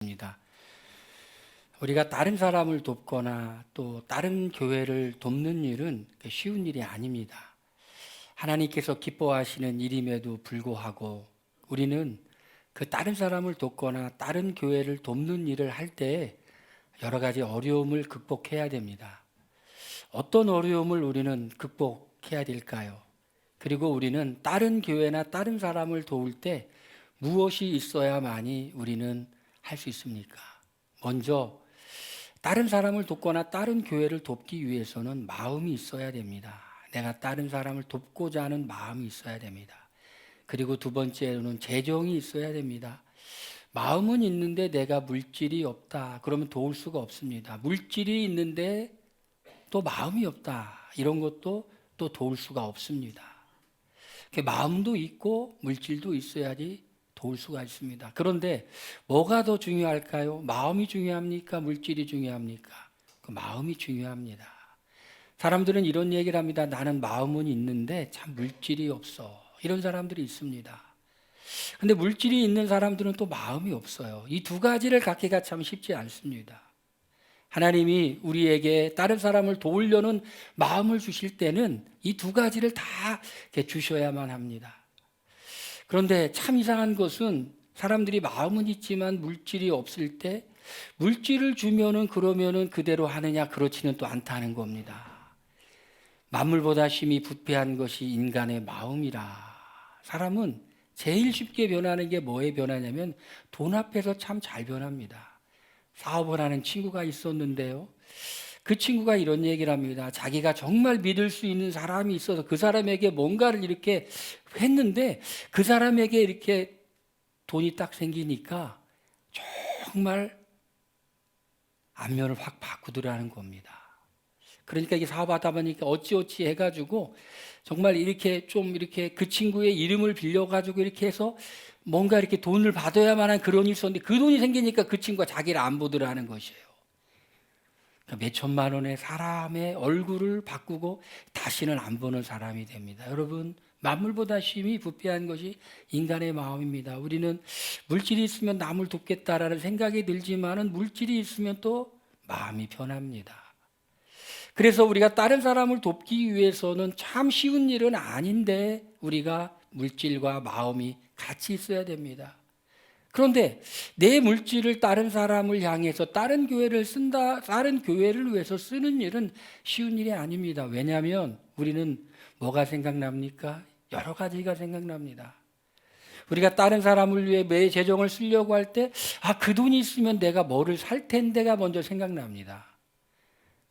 입니다. 우리가 다른 사람을 돕거나 또 다른 교회를 돕는 일은 쉬운 일이 아닙니다. 하나님께서 기뻐하시는 일임에도 불구하고 우리는 그 다른 사람을 돕거나 다른 교회를 돕는 일을 할 때 여러 가지 어려움을 극복해야 됩니다. 어떤 어려움을 우리는 극복해야 될까요? 그리고 우리는 다른 교회나 다른 사람을 도울 때 무엇이 있어야만이 우리는 할 수 있습니까? 먼저 다른 사람을 돕거나 다른 교회를 돕기 위해서는 마음이 있어야 됩니다. 내가 다른 사람을 돕고자 하는 마음이 있어야 됩니다. 그리고 두 번째로는 재정이 있어야 됩니다. 마음은 있는데 내가 물질이 없다. 그러면 도울 수가 없습니다. 물질이 있는데 또 마음이 없다. 이런 것도 또 도울 수가 없습니다. 마음도 있고 물질도 있어야지 도울 수가 있습니다. 그런데 뭐가 더 중요할까요? 마음이 중요합니까? 물질이 중요합니까? 그 마음이 중요합니다. 사람들은 이런 얘기를 합니다. 나는 마음은 있는데 참 물질이 없어. 이런 사람들이 있습니다. 근데 물질이 있는 사람들은 또 마음이 없어요. 이 두 가지를 갖기가 참 쉽지 않습니다. 하나님이 우리에게 다른 사람을 도우려는 마음을 주실 때는 이 두 가지를 다 주셔야만 합니다. 그런데 참 이상한 것은 사람들이 마음은 있지만 물질이 없을 때 물질을 주면은 그러면은 그대로 하느냐 그렇지는 또 않다는 겁니다. 만물보다 심히 부패한 것이 인간의 마음이라. 사람은 제일 쉽게 변하는 게 뭐에 변하냐면 돈 앞에서 참 잘 변합니다. 사업을 하는 친구가 있었는데요. 그 친구가 이런 얘기를 합니다. 자기가 정말 믿을 수 있는 사람이 있어서 그 사람에게 뭔가를 이렇게 했는데 그 사람에게 이렇게 돈이 딱 생기니까 정말 안면을 확 바꾸더라는 겁니다. 그러니까 이게 사업하다 보니까 어찌어찌 해가지고 정말 이렇게 좀 이렇게 그 친구의 이름을 빌려가지고 이렇게 해서 뭔가 이렇게 돈을 받아야만 한 그런 일이 있었는데 그 돈이 생기니까 그 친구가 자기를 안 보더라는 것이에요. 몇 천만 원의 사람의 얼굴을 바꾸고 다시는 안 보는 사람이 됩니다. 여러분, 만물보다 심히 부패한 것이 인간의 마음입니다. 우리는 물질이 있으면 남을 돕겠다라는 생각이 들지만은 물질이 있으면 또 마음이 편합니다. 그래서 우리가 다른 사람을 돕기 위해서는 참 쉬운 일은 아닌데 우리가 물질과 마음이 같이 있어야 됩니다. 그런데 내 물질을 다른 사람을 향해서 다른 교회를 다른 교회를 위해서 쓰는 일은 쉬운 일이 아닙니다. 왜냐하면 우리는 뭐가 생각납니까? 여러 가지가 생각납니다. 우리가 다른 사람을 위해 내 재정을 쓰려고 할 때, 그 돈이 있으면 내가 뭐를 살 텐데가 먼저 생각납니다.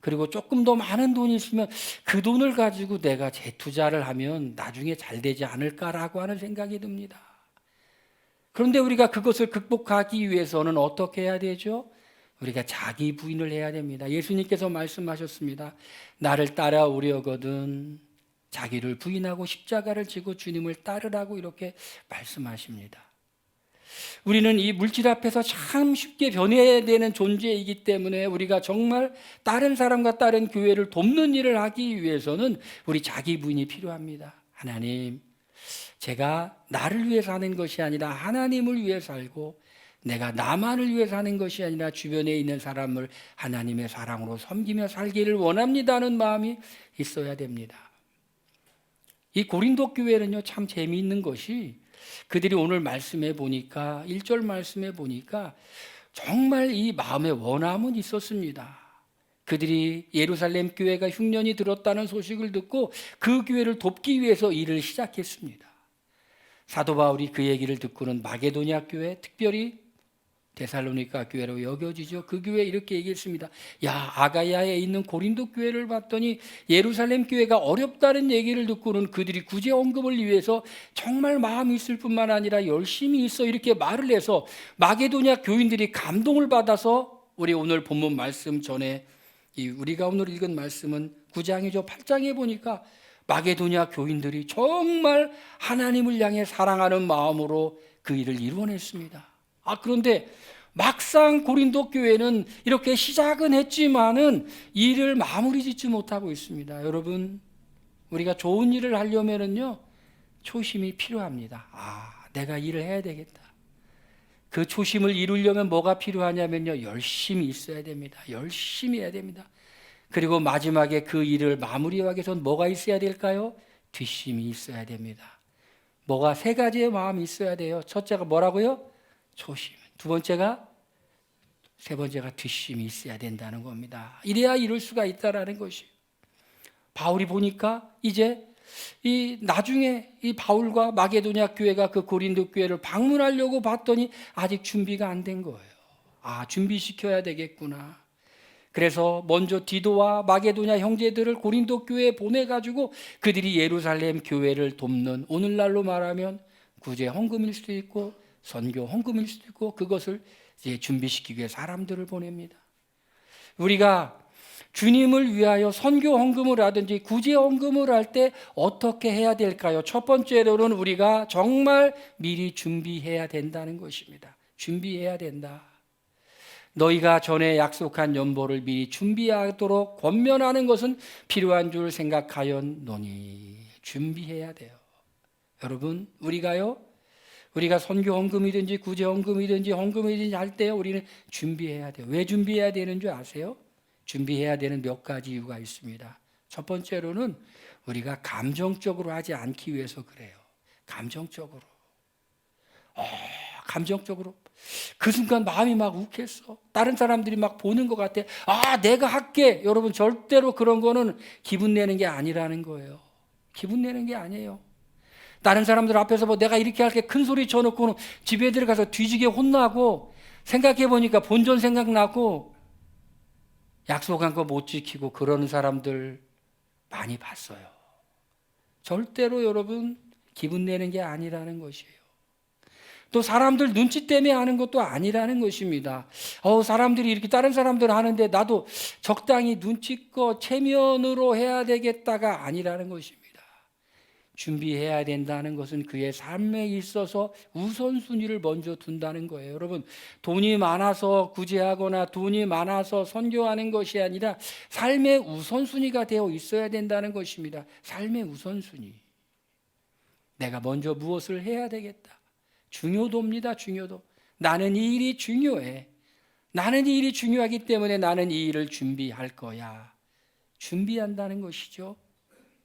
그리고 조금 더 많은 돈이 있으면 그 돈을 가지고 내가 재투자를 하면 나중에 잘 되지 않을까라고 하는 생각이 듭니다. 그런데 우리가 그것을 극복하기 위해서는 어떻게 해야 되죠? 우리가 자기 부인을 해야 됩니다. 예수님께서 말씀하셨습니다. 나를 따라오려거든 자기를 부인하고 십자가를 지고 주님을 따르라고 이렇게 말씀하십니다. 우리는 이 물질 앞에서 참 쉽게 변해야 되는 존재이기 때문에 우리가 정말 다른 사람과 다른 교회를 돕는 일을 하기 위해서는 우리 자기 부인이 필요합니다. 하나님, 제가 나를 위해 사는 것이 아니라 하나님을 위해 살고 내가 나만을 위해 사는 것이 아니라 주변에 있는 사람을 하나님의 사랑으로 섬기며 살기를 원합니다는 마음이 있어야 됩니다. 이 고린도 교회는요 참 재미있는 것이 그들이 오늘 말씀해 보니까 1절 말씀해 보니까 정말 이 마음의 원함은 있었습니다. 그들이 예루살렘 교회가 흉년이 들었다는 소식을 듣고 그 교회를 돕기 위해서 일을 시작했습니다. 사도 바울이 그 얘기를 듣고는 마게도냐 교회, 특별히 데살로니가 교회로 여겨지죠. 그 교회 이렇게 얘기했습니다. 야, 아가야에 있는 고린도 교회를 봤더니 예루살렘 교회가 어렵다는 얘기를 듣고는 그들이 구제 언급을 위해서 정말 마음이 있을 뿐만 아니라 열심히 있어 이렇게 말을 해서 마게도냐 교인들이 감동을 받아서 우리 오늘 본문 말씀 전에 우리가 오늘 읽은 말씀은 9장이죠. 8장에 보니까 마게도냐 교인들이 정말 하나님을 향해 사랑하는 마음으로 그 일을 이루어냈습니다. 그런데 막상 고린도 교회는 이렇게 시작은 했지만은 일을 마무리 짓지 못하고 있습니다. 여러분, 우리가 좋은 일을 하려면은요 초심이 필요합니다. 내가 일을 해야 되겠다. 그 초심을 이루려면 뭐가 필요하냐면요, 열심히 있어야 됩니다. 열심히 해야 됩니다. 그리고 마지막에 그 일을 마무리하기 위해서는 뭐가 있어야 될까요? 뒷심이 있어야 됩니다. 뭐가 세 가지의 마음이 있어야 돼요. 첫째가 뭐라고요? 초심. 세 번째가 뒷심이 있어야 된다는 겁니다. 이래야 이룰 수가 있다라는 것이에요. 바울이 보니까 이제 나중에 이 바울과 마게도냐 교회가 그 고린도 교회를 방문하려고 봤더니 아직 준비가 안 된 거예요. 준비시켜야 되겠구나. 그래서 먼저 디도와 마게도냐 형제들을 고린도 교회에 보내가지고 그들이 예루살렘 교회를 돕는, 오늘날로 말하면 구제 헌금일 수도 있고 선교 헌금일 수도 있고, 그것을 이제 준비시키기 위해 사람들을 보냅니다. 우리가 주님을 위하여 선교 헌금을 하든지 구제 헌금을 할 때 어떻게 해야 될까요? 첫 번째로는 우리가 정말 미리 준비해야 된다는 것입니다. 준비해야 된다. 너희가 전에 약속한 연보를 미리 준비하도록 권면하는 것은 필요한 줄 생각하였노니. 준비해야 돼요. 여러분, 우리가 선교 헌금이든지 구제 헌금이든지 헌금이든지 할 때 우리는 준비해야 돼요. 왜 준비해야 되는 줄 아세요? 준비해야 되는 몇 가지 이유가 있습니다. 첫 번째로는 우리가 감정적으로 하지 않기 위해서 그래요. 감정적으로. 그 순간 마음이 막 욱했어. 다른 사람들이 막 보는 것 같아. 내가 할게. 여러분, 절대로 그런 거는 기분 내는 게 아니라는 거예요. 기분 내는 게 아니에요. 다른 사람들 앞에서 내가 이렇게 할게 큰 소리 쳐놓고는 집에 들어가서 뒤지게 혼나고, 생각해보니까 본전 생각나고 약속한 거 못 지키고 그러는 사람들 많이 봤어요. 절대로 여러분 기분 내는 게 아니라는 것이에요. 또 사람들 눈치 때문에 하는 것도 아니라는 것입니다. 사람들이 이렇게 다른 사람들 하는데 나도 적당히 눈치껏 체면으로 해야 되겠다가 아니라는 것입니다. 준비해야 된다는 것은 그의 삶에 있어서 우선순위를 먼저 둔다는 거예요. 여러분, 돈이 많아서 구제하거나 돈이 많아서 선교하는 것이 아니라 삶의 우선순위가 되어 있어야 된다는 것입니다. 삶의 우선순위. 내가 먼저 무엇을 해야 되겠다. 중요도입니다. 중요도. 나는 이 일이 중요해. 나는 이 일이 중요하기 때문에 나는 이 일을 준비할 거야. 준비한다는 것이죠.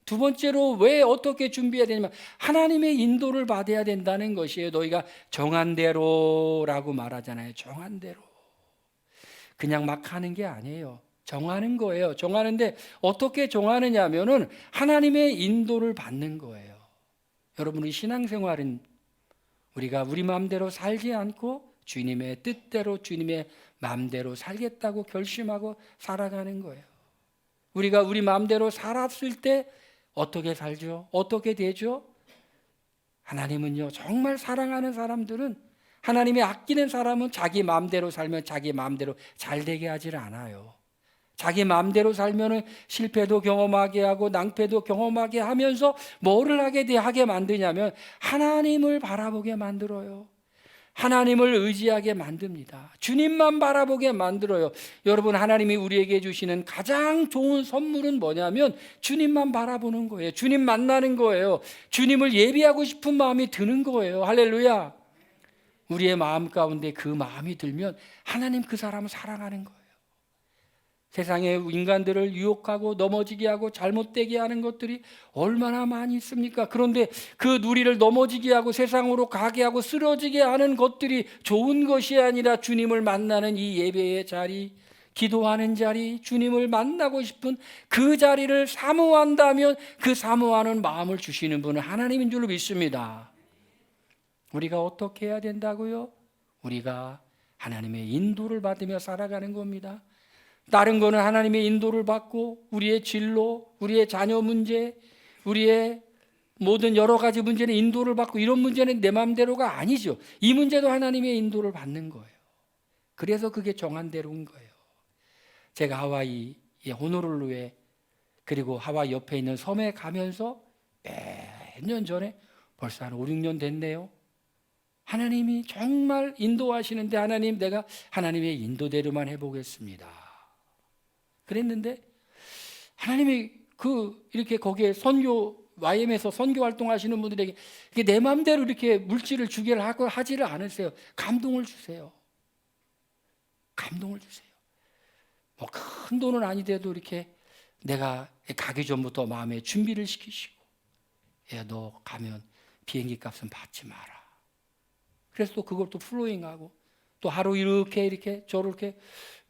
두 번째로 왜 어떻게 준비해야 되냐면 하나님의 인도를 받아야 된다는 것이에요. 너희가 정한 대로라고 말하잖아요. 정한 대로. 그냥 막 하는 게 아니에요. 정하는 거예요. 정하는데 어떻게 정하느냐 하면은 하나님의 인도를 받는 거예요. 여러분, 우리 신앙생활은 우리가 우리 마음대로 살지 않고 주님의 뜻대로 주님의 마음대로 살겠다고 결심하고 살아가는 거예요. 우리가 우리 마음대로 살았을 때 어떻게 살죠? 어떻게 되죠? 하나님은요, 정말 사랑하는 사람들은, 하나님이 아끼는 사람은 자기 마음대로 살면 자기 마음대로 잘 되게 하질 않아요. 자기 마음대로 살면은 실패도 경험하게 하고 낭패도 경험하게 하면서 뭐를 하게 만드냐면 하나님을 바라보게 만들어요. 하나님을 의지하게 만듭니다. 주님만 바라보게 만들어요. 여러분, 하나님이 우리에게 주시는 가장 좋은 선물은 뭐냐면 주님만 바라보는 거예요. 주님 만나는 거예요. 주님을 예비하고 싶은 마음이 드는 거예요. 할렐루야. 우리의 마음 가운데 그 마음이 들면 하나님 그 사람을 사랑하는 거예요. 세상의 인간들을 유혹하고 넘어지게 하고 잘못되게 하는 것들이 얼마나 많이 있습니까? 그런데 그 누리를 넘어지게 하고 세상으로 가게 하고 쓰러지게 하는 것들이 좋은 것이 아니라 주님을 만나는 이 예배의 자리, 기도하는 자리, 주님을 만나고 싶은 그 자리를 사모한다면 그 사모하는 마음을 주시는 분은 하나님인 줄로 믿습니다. 우리가 어떻게 해야 된다고요? 우리가 하나님의 인도를 받으며 살아가는 겁니다. 다른 거는 하나님의 인도를 받고 우리의 진로, 우리의 자녀 문제, 우리의 모든 여러 가지 문제는 인도를 받고, 이런 문제는 내 마음대로가 아니죠. 이 문제도 하나님의 인도를 받는 거예요. 그래서 그게 정한 대로인 거예요. 제가 하와이의 호놀룰루에, 그리고 하와이 옆에 있는 섬에 가면서 몇 년 전에, 벌써 한 5, 6년 됐네요. 하나님이 정말 인도하시는데 하나님, 내가 하나님의 인도대로만 해보겠습니다. 그랬는데 하나님이 이렇게 거기에 선교 YM에서 선교 활동하시는 분들에게 이게 내 마음대로 이렇게 물질을 주기를 하고 하지를 않으세요. 감동을 주세요. 감동을 주세요. 뭐 큰 돈은 아니더라도 이렇게 내가 가기 전부터 마음에 준비를 시키시고, 야, 너 가면 비행기 값은 받지 마라. 그래서 또 그걸 또 플로잉하고, 또 하루 이렇게 저렇게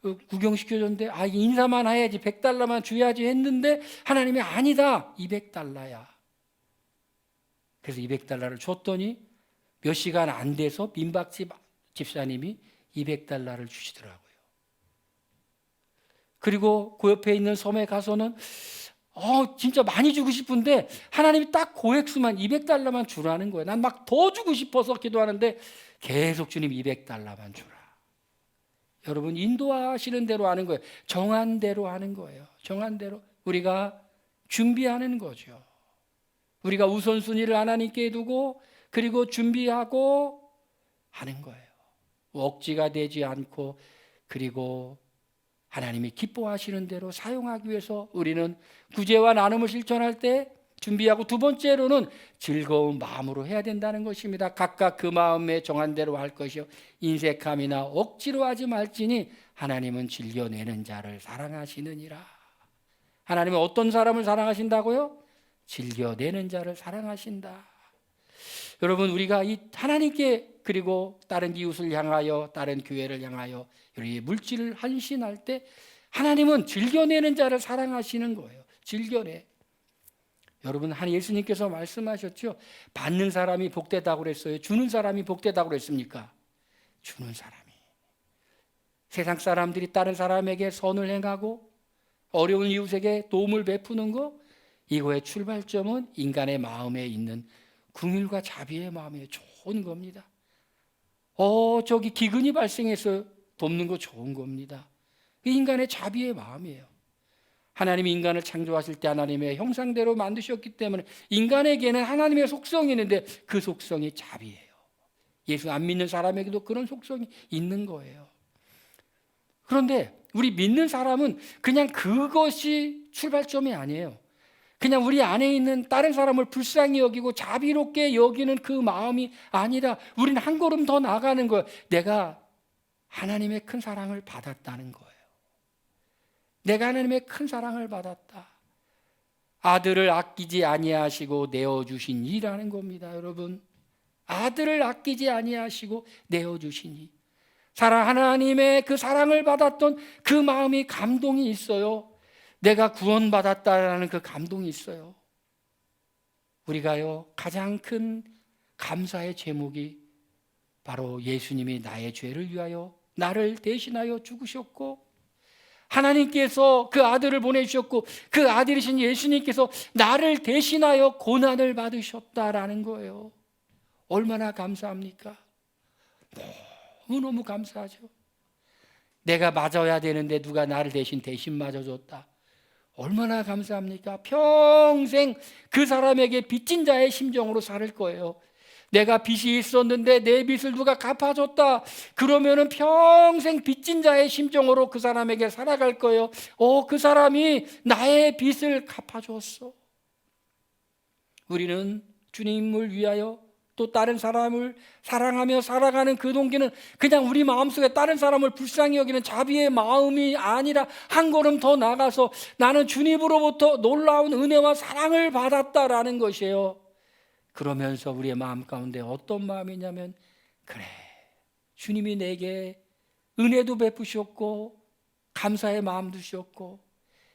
구경시켜줬는데, 아, 인사만 해야지, 100달러만 줘야지 했는데 하나님이 아니다, 200달러야. 그래서 200달러를 줬더니 몇 시간 안 돼서 민박집 집사님이 200달러를 주시더라고요. 그리고 그 옆에 있는 섬에 가서는 진짜 많이 주고 싶은데 하나님이 딱 고액수만 200달러만 주라는 거예요. 난 막 더 주고 싶어서 기도하는데 계속 주님 200달러만 주라. 여러분, 인도하시는 대로 하는 거예요. 정한 대로 하는 거예요. 정한 대로 우리가 준비하는 거죠. 우리가 우선순위를 하나님께 두고 그리고 준비하고 하는 거예요. 억지가 되지 않고, 그리고 하나님이 기뻐하시는 대로 사용하기 위해서 우리는 구제와 나눔을 실천할 때 준비하고, 두 번째로는 즐거운 마음으로 해야 된다는 것입니다. 각각 그 마음에 정한 대로 할 것이요 인색함이나 억지로 하지 말지니 하나님은 즐겨내는 자를 사랑하시느니라. 하나님은 어떤 사람을 사랑하신다고요? 즐겨내는 자를 사랑하신다. 여러분, 우리가 이 하나님께 그리고 다른 이웃을 향하여, 다른 교회를 향하여 우리 물질을 헌신할 때 하나님은 즐겨내는 자를 사랑하시는 거예요. 즐겨내. 여러분, 예수님께서 말씀하셨죠. 받는 사람이 복되다고 그랬어요? 주는 사람이 복되다고 그랬습니까? 주는 사람이. 세상 사람들이 다른 사람에게 선을 행하고 어려운 이웃에게 도움을 베푸는 거, 이거의 출발점은 인간의 마음에 있는 긍휼과 자비의 마음에 좋은 겁니다. 저기 기근이 발생해서 돕는 거 좋은 겁니다. 인간의 자비의 마음이에요. 하나님이 인간을 창조하실 때 하나님의 형상대로 만드셨기 때문에 인간에게는 하나님의 속성이 있는데 그 속성이 자비예요. 예수 안 믿는 사람에게도 그런 속성이 있는 거예요. 그런데 우리 믿는 사람은 그냥 그것이 출발점이 아니에요. 그냥 우리 안에 있는 다른 사람을 불쌍히 여기고 자비롭게 여기는 그 마음이 아니라 우리는 한 걸음 더 나가는 거예요. 내가 하나님의 큰 사랑을 받았다는 거예요. 내가 하나님의 큰 사랑을 받았다. 아들을 아끼지 아니하시고 내어주신 이라는 겁니다. 여러분, 아들을 아끼지 아니하시고 내어주신 이, 하나님의 그 사랑을 받았던 그 마음이 감동이 있어요. 내가 구원받았다라는 그 감동이 있어요. 우리가요, 가장 큰 감사의 제목이 바로 예수님이 나의 죄를 위하여 나를 대신하여 죽으셨고, 하나님께서 그 아들을 보내주셨고, 그 아들이신 예수님께서 나를 대신하여 고난을 받으셨다라는 거예요. 얼마나 감사합니까? 너무너무 감사하죠. 내가 맞아야 되는데 누가 나를 대신 맞아줬다. 얼마나 감사합니까? 평생 그 사람에게 빚진 자의 심정으로 살 거예요. 내가 빚이 있었는데 내 빚을 누가 갚아줬다. 그러면은 평생 빚진 자의 심정으로 그 사람에게 살아갈 거예요. 그 사람이 나의 빚을 갚아줬어. 우리는 주님을 위하여 또 다른 사람을 사랑하며 살아가는 그 동기는 그냥 우리 마음속에 다른 사람을 불쌍히 여기는 자비의 마음이 아니라 한 걸음 더 나가서 나는 주님으로부터 놀라운 은혜와 사랑을 받았다라는 것이에요. 그러면서 우리의 마음 가운데 어떤 마음이냐면, 그래, 주님이 내게 은혜도 베푸셨고 감사의 마음도 주셨고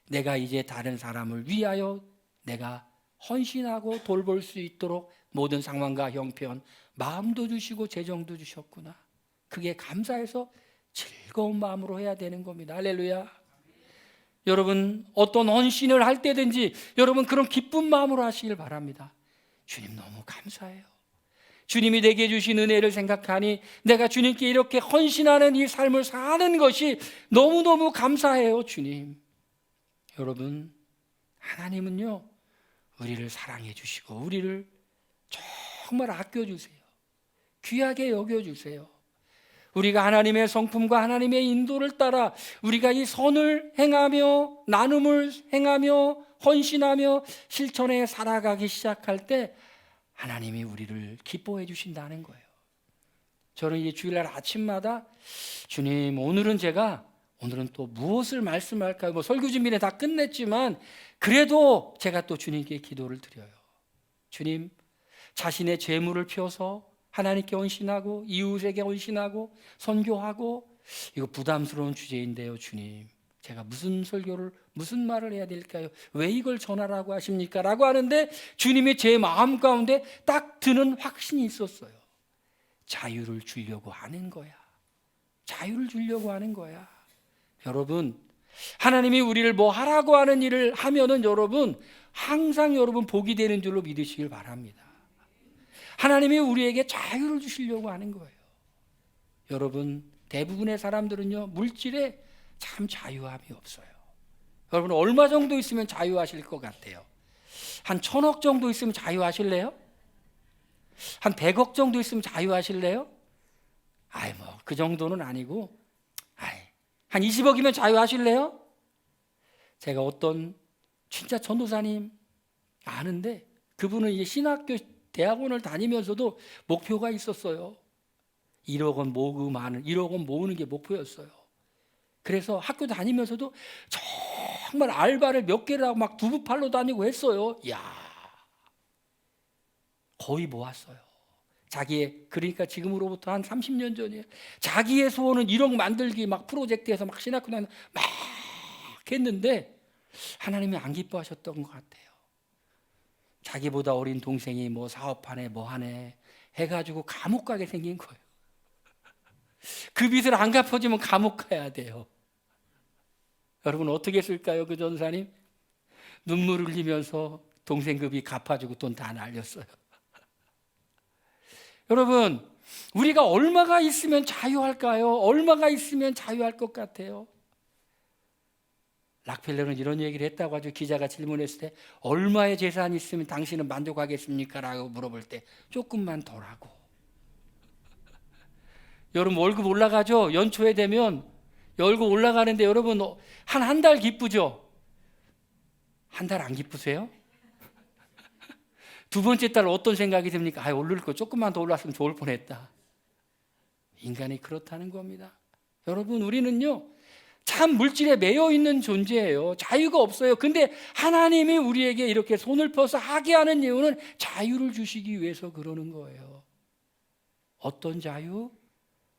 내가 이제 다른 사람을 위하여 내가 헌신하고 돌볼 수 있도록 모든 상황과 형편, 마음도 주시고 재정도 주셨구나. 그게 감사해서 즐거운 마음으로 해야 되는 겁니다. 할렐루야. 여러분, 어떤 헌신을 할 때든지 여러분 그런 기쁜 마음으로 하시길 바랍니다. 주님 너무 감사해요. 주님이 내게 주신 은혜를 생각하니 내가 주님께 이렇게 헌신하는 이 삶을 사는 것이 너무너무 감사해요. 주님. 여러분, 하나님은요, 우리를 사랑해 주시고 우리를 정말 아껴주세요. 귀하게 여겨주세요. 우리가 하나님의 성품과 하나님의 인도를 따라 우리가 이 선을 행하며 나눔을 행하며 헌신하며 실천해 살아가기 시작할 때 하나님이 우리를 기뻐해 주신다는 거예요. 저는 이제 주일날 아침마다 주님 오늘은 또 무엇을 말씀할까요? 뭐 설교 준비는 다 끝냈지만 그래도 제가 또 주님께 기도를 드려요. 주님, 자신의 재물을 펴서 하나님께 헌신하고 이웃에게 헌신하고 선교하고, 이거 부담스러운 주제인데요. 주님, 제가 무슨 설교를 무슨 말을 해야 될까요? 왜 이걸 전하라고 하십니까? 라고 하는데 주님이 제 마음 가운데 딱 드는 확신이 있었어요. 자유를 주려고 하는 거야. 자유를 주려고 하는 거야. 여러분, 하나님이 우리를 뭐 하라고 하는 일을 하면은 여러분 항상 여러분 복이 되는 줄로 믿으시길 바랍니다. 하나님이 우리에게 자유를 주시려고 하는 거예요. 여러분, 대부분의 사람들은요 물질에 참 자유함이 없어요. 여러분, 얼마 정도 있으면 자유하실 것 같아요? 한 1,000억 정도 있으면 자유하실래요? 한 100억 정도 있으면 자유하실래요? 뭐 그 정도는 아니고 한 20억이면 자유하실래요? 제가 어떤 진짜 전도사님 아는데 그분은 이제 신학교 대학원을 다니면서도 목표가 있었어요. 1억 원 모으는 게 목표였어요. 그래서 학교 다니면서도 정말 알바를 몇 개를 하고 막 두부팔로 다니고 했어요. 거의 모았어요. 그러니까 지금으로부터 한 30년 전이에요. 자기의 소원은 1억 만들기 막 프로젝트에서 막 신학교 다니면서 막 했는데 하나님이 안 기뻐하셨던 것 같아요. 자기보다 어린 동생이 뭐 사업하네 뭐 하네 해가지고 감옥 가게 생긴 거예요. 그 빚을 안 갚아주면 감옥 가야 돼요. 여러분, 어떻게 했을까요? 그 전사님 눈물 흘리면서 동생 그 빚 갚아주고 돈 다 날렸어요. 여러분, 우리가 얼마가 있으면 자유할까요? 얼마가 있으면 자유할 것 같아요? 락펠러는 이런 얘기를 했다고 하죠. 기자가 질문했을 때 얼마의 재산이 있으면 당신은 만족하겠습니까? 라고 물어볼 때 조금만 더 하고. 여러분, 월급 올라가죠? 연초에 되면 월급 올라가는데 여러분 한 달 기쁘죠? 한 달 안 기쁘세요? 두 번째 달 어떤 생각이 듭니까? 오를 거 조금만 더 올랐으면 좋을 뻔했다. 인간이 그렇다는 겁니다. 여러분, 우리는요 참 물질에 매여 있는 존재예요. 자유가 없어요. 근데 하나님이 우리에게 이렇게 손을 펴서 하게 하는 이유는 자유를 주시기 위해서 그러는 거예요. 어떤 자유?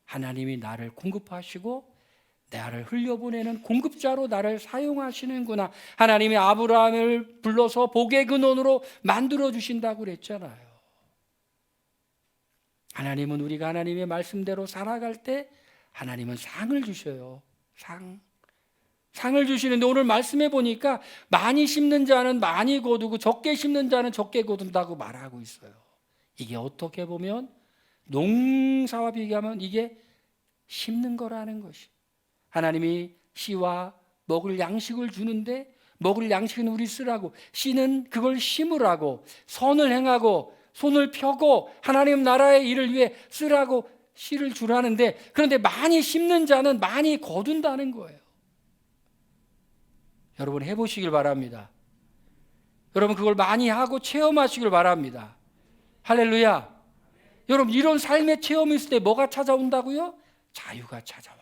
하나님이 나를 공급하시고 나를 흘려보내는 공급자로 나를 사용하시는구나. 하나님이 아브라함을 불러서 복의 근원으로 만들어 주신다고 그랬잖아요. 하나님은 우리가 하나님의 말씀대로 살아갈 때 하나님은 상을 주셔요. 상을 주시는데 오늘 말씀해 보니까 많이 심는 자는 많이 거두고 적게 심는 자는 적게 거둔다고 말하고 있어요. 이게 어떻게 보면 농사와 비교하면 이게 심는 거라는 것이. 하나님이 씨와 먹을 양식을 주는데 먹을 양식은 우리 쓰라고, 씨는 그걸 심으라고, 선을 행하고 손을 펴고 하나님 나라의 일을 위해 쓰라고 씨를 주라는데, 그런데 많이 심는 자는 많이 거둔다는 거예요. 여러분, 해보시길 바랍니다. 여러분, 그걸 많이 하고 체험하시길 바랍니다. 할렐루야. 여러분, 이런 삶의 체험이 있을 때 뭐가 찾아온다고요? 자유가 찾아와요.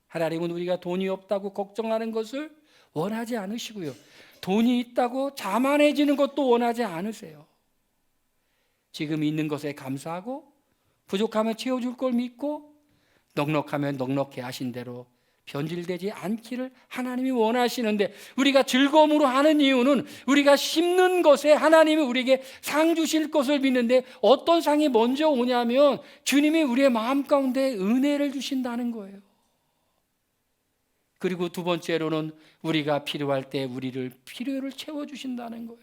하나님은 우리가 돈이 없다고 걱정하는 것을 원하지 않으시고요, 돈이 있다고 자만해지는 것도 원하지 않으세요. 지금 있는 것에 감사하고 부족하면 채워줄 걸 믿고 넉넉하면 넉넉해 하신 대로 변질되지 않기를 하나님이 원하시는데, 우리가 즐거움으로 하는 이유는 우리가 심는 것에 하나님이 우리에게 상 주실 것을 믿는데, 어떤 상이 먼저 오냐면 주님이 우리의 마음 가운데 은혜를 주신다는 거예요. 그리고 두 번째로는 우리가 필요할 때 우리를 필요를 채워주신다는 거예요.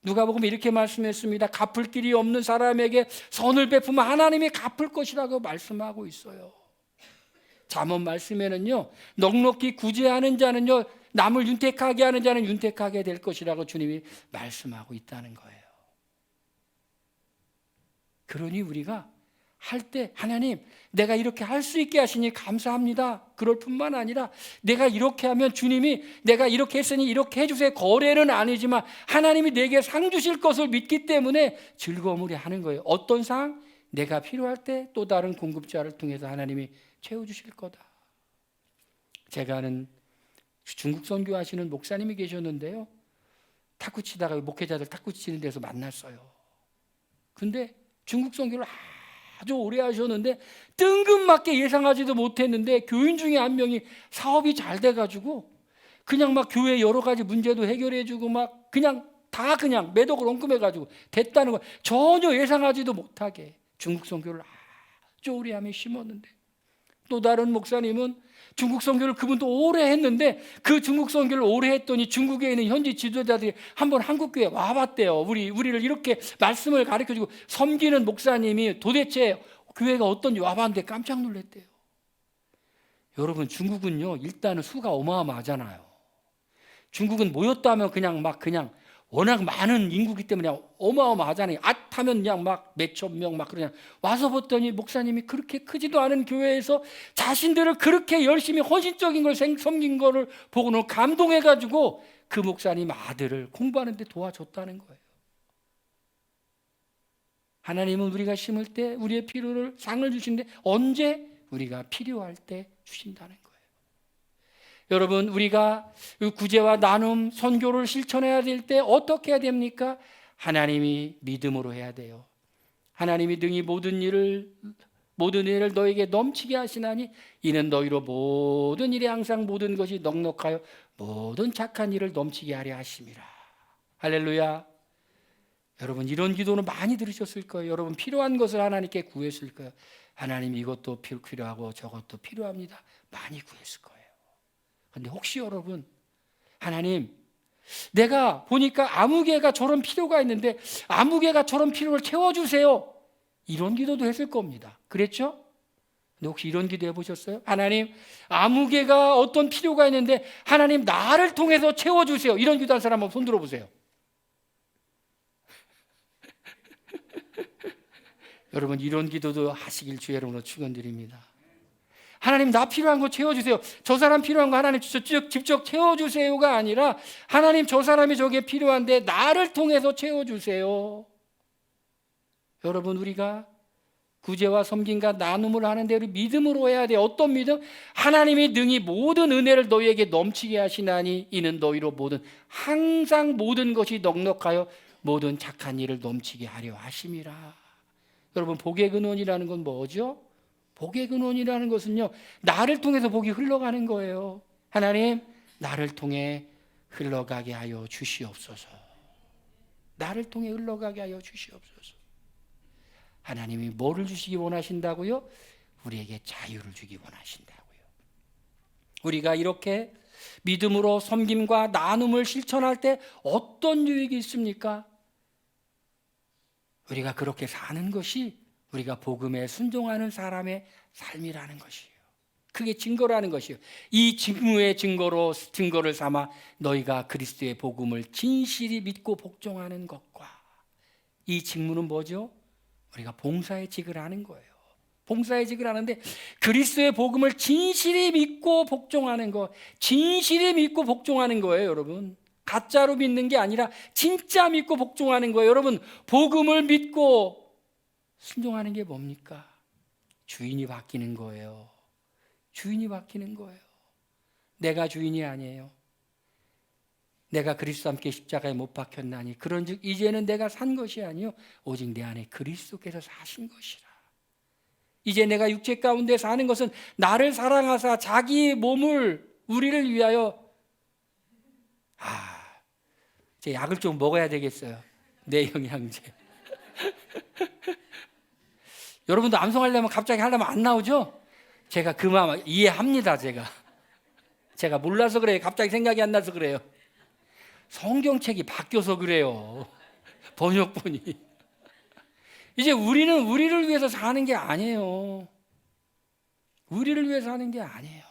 누가복음 이렇게 말씀했습니다. 갚을 길이 없는 사람에게 선을 베푸면 하나님이 갚을 것이라고 말씀하고 있어요. 잠언 말씀에는요, 넉넉히 구제하는 자는요, 남을 윤택하게 하는 자는 윤택하게 될 것이라고 주님이 말씀하고 있다는 거예요. 그러니 우리가 할 때 하나님 내가 이렇게 할 수 있게 하시니 감사합니다. 그럴 뿐만 아니라 내가 이렇게 하면 주님이 내가 이렇게 했으니 이렇게 해주세요. 거래는 아니지만 하나님이 내게 상 주실 것을 믿기 때문에 즐거움을 하는 거예요. 어떤 상? 내가 필요할 때 또 다른 공급자를 통해서 하나님이 채워주실 거다. 제가 아는 중국 선교하시는 목사님이 계셨는데요, 탁구 치다가 목회자들 탁구 치는 데서 만났어요. 근데 중국 선교를 아주 오래 하셨는데 뜬금맞게 예상하지도 못했는데 교인 중에 한 명이 사업이 잘 돼가지고 그냥 막 교회 여러 가지 문제도 해결해주고 막 그냥 다 그냥 매덕을 엉금해가지고 됐다는 거, 전혀 예상하지도 못하게 중국 선교를 아주 오래 하며 심었는데, 또 다른 목사님은 중국 선교를 그분도 오래 했는데 그 중국 선교를 오래 했더니 중국에 있는 현지 지도자들이 한번 한국교회에 와봤대요. 우리를 이렇게 말씀을 가르쳐주고 섬기는 목사님이 도대체 교회가 어떤지 와봤는데 깜짝 놀랐대요. 여러분, 중국은요 일단은 수가 어마어마하잖아요. 중국은 모였다 하면 그냥 워낙 많은 인구기 때문에 어마어마하잖아요. 하면 그냥 막 몇천 명 막 그냥 와서 봤더니 목사님이 그렇게 크지도 않은 교회에서 자신들을 그렇게 열심히 헌신적인 걸 섬긴 거를 보고는 감동해가지고 그 목사님 아들을 공부하는 데 도와줬다는 거예요. 하나님은 우리가 심을 때 우리의 필요를 상을 주시는데 언제? 우리가 필요할 때 주신다는 거예요. 여러분, 우리가 구제와 나눔, 선교를 실천해야 될 때 어떻게 해야 됩니까? 하나님이 믿음으로 해야 돼요. 하나님이 능히 모든 일을 너에게 넘치게 하시나니 이는 너희로 모든 일에 항상 모든 것이 넉넉하여 모든 착한 일을 넘치게 하려 하심이라. 할렐루야. 여러분, 이런 기도는 많이 들으셨을 거예요. 여러분, 필요한 것을 하나님께 구했을 거예요. 하나님 이것도 필요하고 저것도 필요합니다. 많이 구했을 거예요. 근데 혹시 여러분, 하나님, 내가 보니까 아무개가 저런 필요가 있는데 아무개가 저런 필요를 채워주세요, 이런 기도도 했을 겁니다. 그랬죠? 근데 혹시 이런 기도 해보셨어요? 하나님, 아무개가 어떤 필요가 있는데 하나님 나를 통해서 채워주세요, 이런 기도 한 사람 한번 손 들어보세요. 여러분, 이런 기도도 하시길 주의 이름으로 축원드립니다. 하나님, 나 필요한 거 채워주세요. 저 사람 필요한 거 하나님 직접 채워주세요가 아니라 하나님, 저 사람이 저게 필요한데 나를 통해서 채워주세요. 여러분, 우리가 구제와 섬김과 나눔을 하는데 우리 믿음으로 해야 돼요. 어떤 믿음? 하나님이 능히 모든 은혜를 너희에게 넘치게 하시나니 이는 너희로 항상 모든 것이 넉넉하여 모든 착한 일을 넘치게 하려 하심이라. 여러분, 복의 근원이라는 건 뭐죠? 복의 근원이라는 것은요, 나를 통해서 복이 흘러가는 거예요. 하나님, 나를 통해 흘러가게 하여 주시옵소서. 나를 통해 흘러가게 하여 주시옵소서. 하나님이 뭐를 주시기 원하신다고요? 우리에게 자유를 주기 원하신다고요. 우리가 이렇게 믿음으로 섬김과 나눔을 실천할 때 어떤 유익이 있습니까? 우리가 그렇게 사는 것이 우리가 복음에 순종하는 사람의 삶이라는 것이에요. 그게 증거라는 것이에요. 이 직무의 증거를 삼아 너희가 그리스도의 복음을 진실히 믿고 복종하는 것과, 이 직무는 뭐죠? 우리가 봉사의 직을 하는 거예요. 봉사의 직을 하는데 그리스도의 복음을 진실히 믿고 복종하는 것, 진실히 믿고 복종하는 거예요. 여러분, 가짜로 믿는 게 아니라 진짜 믿고 복종하는 거예요. 여러분, 복음을 믿고 순종하는 게 뭡니까? 주인이 바뀌는 거예요. 주인이 바뀌는 거예요. 내가 주인이 아니에요. 내가 그리스도와 함께 십자가에 못 박혔나니 그런즉 이제는 내가 산 것이 아니요 오직 내 안에 그리스도께서 사신 것이라. 이제 내가 육체 가운데 사는 것은 나를 사랑하사 자기 몸을 우리를 위하여 제 약을 좀 먹어야 되겠어요. 내 영양제. 여러분도 암송하려면 갑자기 하려면 안 나오죠? 제가 그 마음 이해합니다. 제가 몰라서 그래요. 갑자기 생각이 안 나서 그래요. 성경책이 바뀌어서 그래요. 번역본이. 이제 우리는 우리를 위해서 사는 게 아니에요. 우리를 위해서 사는 게 아니에요.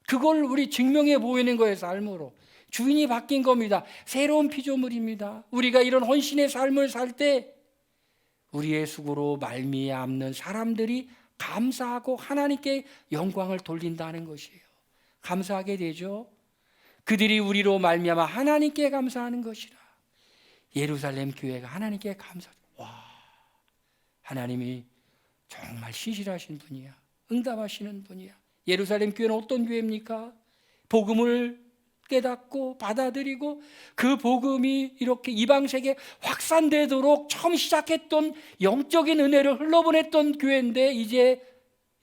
그걸 우리 증명해 보이는 거예요. 삶으로. 주인이 바뀐 겁니다. 새로운 피조물입니다. 우리가 이런 헌신의 삶을 살 때 우리의 수고로 말미암는 사람들이 감사하고 하나님께 영광을 돌린다는 것이에요. 감사하게 되죠. 그들이 우리로 말미암아 하나님께 감사하는 것이라. 예루살렘 교회가 하나님께 와, 하나님이 정말 신실하신 분이야. 응답하시는 분이야. 예루살렘 교회는 어떤 교회입니까? 복음을 깨닫고 받아들이고 그 복음이 이렇게 이방 세계에 확산되도록 처음 시작했던 영적인 은혜를 흘러보냈던 교회인데, 이제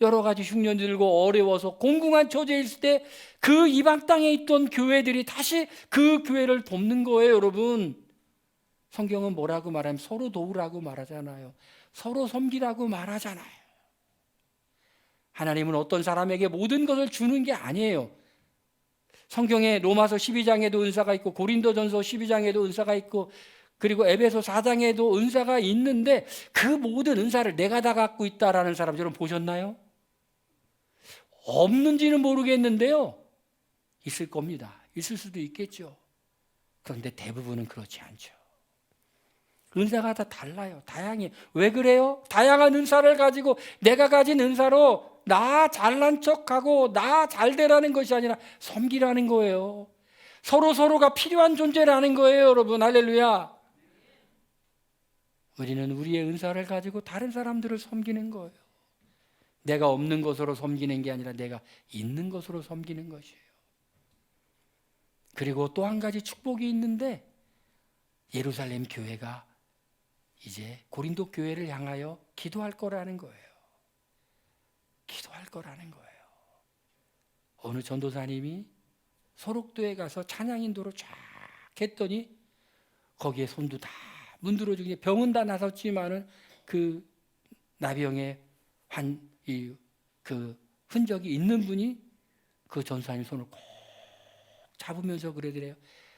여러 가지 흉년 들고 어려워서 공공한 처지에 있을 때 그 이방 땅에 있던 교회들이 다시 그 교회를 돕는 거예요. 여러분, 성경은 뭐라고 말하면 서로 도우라고 말하잖아요. 서로 섬기라고 말하잖아요. 하나님은 어떤 사람에게 모든 것을 주는 게 아니에요. 성경에 로마서 12장에도 은사가 있고 고린도전서 12장에도 은사가 있고 그리고 에베소 4장에도 은사가 있는데, 그 모든 은사를 내가 다 갖고 있다라는 사람 여러분 보셨나요? 없는지는 모르겠는데요, 있을 겁니다. 있을 수도 있겠죠. 그런데 대부분은 그렇지 않죠. 은사가 다 달라요. 다양해요. 왜 그래요? 다양한 은사를 가지고 내가 가진 은사로 나 잘난 척하고 나 잘되라는 것이 아니라 섬기라는 거예요. 서로가 필요한 존재라는 거예요. 여러분, 할렐루야. 우리는 우리의 은사를 가지고 다른 사람들을 섬기는 거예요. 내가 없는 것으로 섬기는 게 아니라 내가 있는 것으로 섬기는 것이에요. 그리고 또 한 가지 축복이 있는데, 예루살렘 교회가 이제 고린도 교회를 향하여 기도할 거라는 거예요. 기도할 거라는 거예요. 어느 전도사님이 소록도에 가서 찬양 인도를 쫙 했더니 거기에 손도 다 문드러지고 병은 다 나섰지만은 그 나병의 그 흔적이 있는 분이 그 전사님 손을 꼭 잡으면서 그러더래요.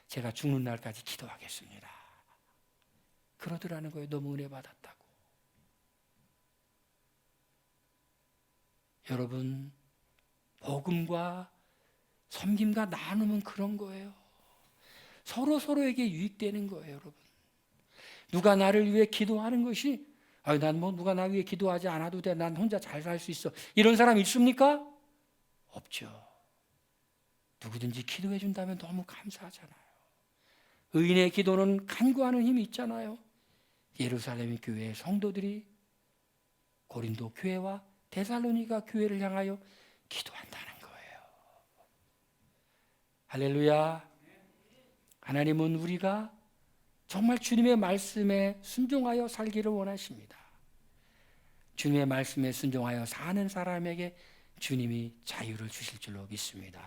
제가 죽는 날까지 기도하겠습니다. 그러더라는 거예요. 너무 은혜 받았다고. 여러분, 복음과 섬김과 나눔은 그런 거예요. 서로에게 유익되는 거예요. 여러분, 누가 나를 위해 기도하는 것이 난 뭐 누가 나 위해 기도하지 않아도 돼, 난 혼자 잘 살 수 있어, 이런 사람 있습니까? 없죠. 누구든지 기도해 준다면 너무 감사하잖아요. 의인의 기도는 간구하는 힘이 있잖아요. 예루살렘 교회의 성도들이 고린도 교회와 데살로니가 교회를 향하여 기도한다는 거예요. 할렐루야. 하나님은 우리가 정말 주님의 말씀에 순종하여 살기를 원하십니다. 주님의 말씀에 순종하여 사는 사람에게 주님이 자유를 주실 줄로 믿습니다.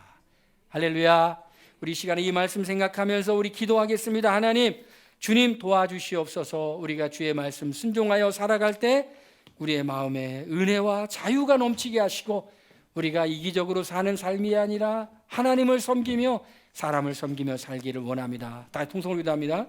할렐루야. 우리 시간에 이 말씀 생각하면서 우리 기도하겠습니다. 하나님, 주님 도와주시옵소서. 우리가 주의 말씀 순종하여 살아갈 때 우리의 마음에 은혜와 자유가 넘치게 하시고, 우리가 이기적으로 사는 삶이 아니라 하나님을 섬기며 사람을 섬기며 살기를 원합니다. 다 통성으로 기도합니다.